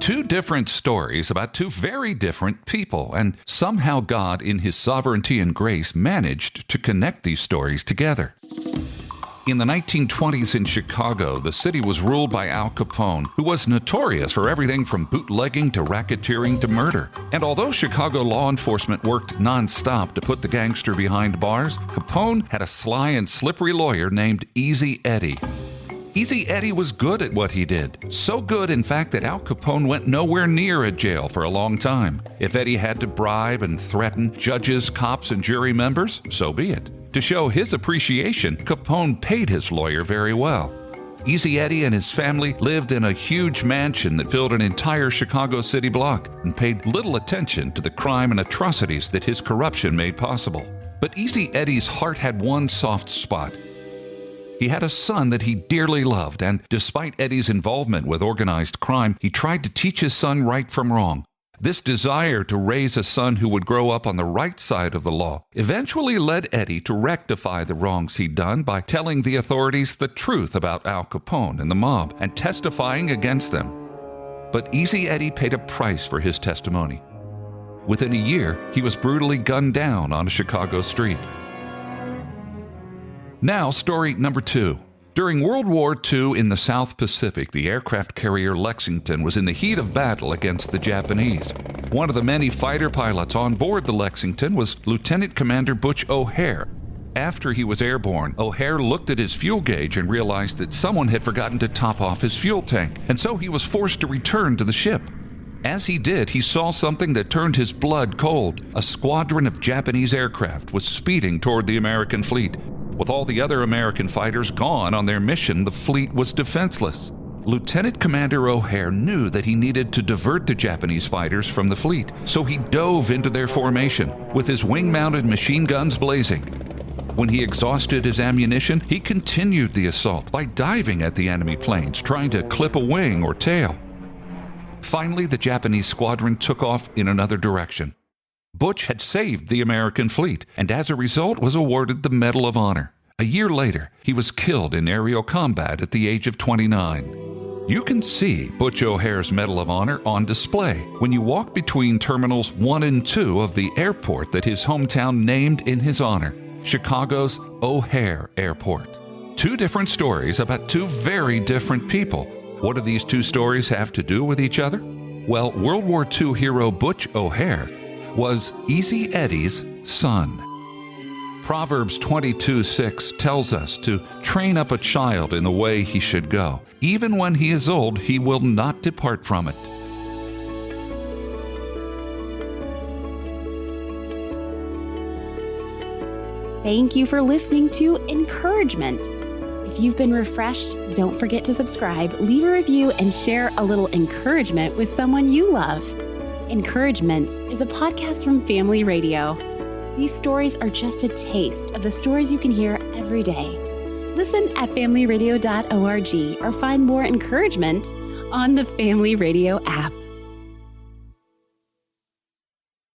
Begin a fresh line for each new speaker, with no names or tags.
Two different stories about two very different people, and somehow God, in His sovereignty and grace, managed to connect these stories together. In the 1920s in Chicago, the city was ruled by Al Capone, who was notorious for everything from bootlegging to racketeering to murder. And although Chicago law enforcement worked nonstop to put the gangster behind bars, Capone had a sly and slippery lawyer named Easy Eddie. Easy Eddie was good at what he did. So good, in fact, that Al Capone went nowhere near a jail for a long time. If Eddie had to bribe and threaten judges, cops, and jury members, so be it. To show his appreciation, Capone paid his lawyer very well. Easy Eddie and his family lived in a huge mansion that filled an entire Chicago city block and paid little attention to the crime and atrocities that his corruption made possible. But Easy Eddie's heart had one soft spot. He had a son that he dearly loved, and despite Eddie's involvement with organized crime, he tried to teach his son right from wrong. This desire to raise a son who would grow up on the right side of the law eventually led Eddie to rectify the wrongs he'd done by telling the authorities the truth about Al Capone and the mob and testifying against them. But Easy Eddie paid a price for his testimony. Within a year, he was brutally gunned down on a Chicago street. Now, story number 2. During World War II in the South Pacific, the aircraft carrier Lexington was in the heat of battle against the Japanese. One of the many fighter pilots on board the Lexington was Lieutenant Commander Butch O'Hare. After he was airborne, O'Hare looked at his fuel gauge and realized that someone had forgotten to top off his fuel tank, and so he was forced to return to the ship. As he did, he saw something that turned his blood cold. A squadron of Japanese aircraft was speeding toward the American fleet. With all the other American fighters gone on their mission, the fleet was defenseless. Lieutenant Commander O'Hare knew that he needed to divert the Japanese fighters from the fleet, so he dove into their formation, with his wing-mounted machine guns blazing. When he exhausted his ammunition, he continued the assault by diving at the enemy planes, trying to clip a wing or tail. Finally, the Japanese squadron took off in another direction. Butch had saved the American fleet, and as a result was awarded the Medal of Honor. A year later, he was killed in aerial combat at the age of 29. You can see Butch O'Hare's Medal of Honor on display when you walk between Terminals 1 and 2 of the airport that his hometown named in his honor, Chicago's O'Hare Airport. Two different stories about two very different people. What do these two stories have to do with each other? Well, World War II hero Butch O'Hare was Easy Eddie's son. Proverbs 22:6 tells us to train up a child in the way he should go. Even when he is old, he will not depart from it.
Thank you for listening to Encouragement. If you've been refreshed, don't forget to subscribe, leave a review, and share a little encouragement with someone you love. Encouragement is a podcast from Family Radio. These stories are just a taste of the stories you can hear every day. Listen at familyradio.org or find more encouragement on the Family Radio app.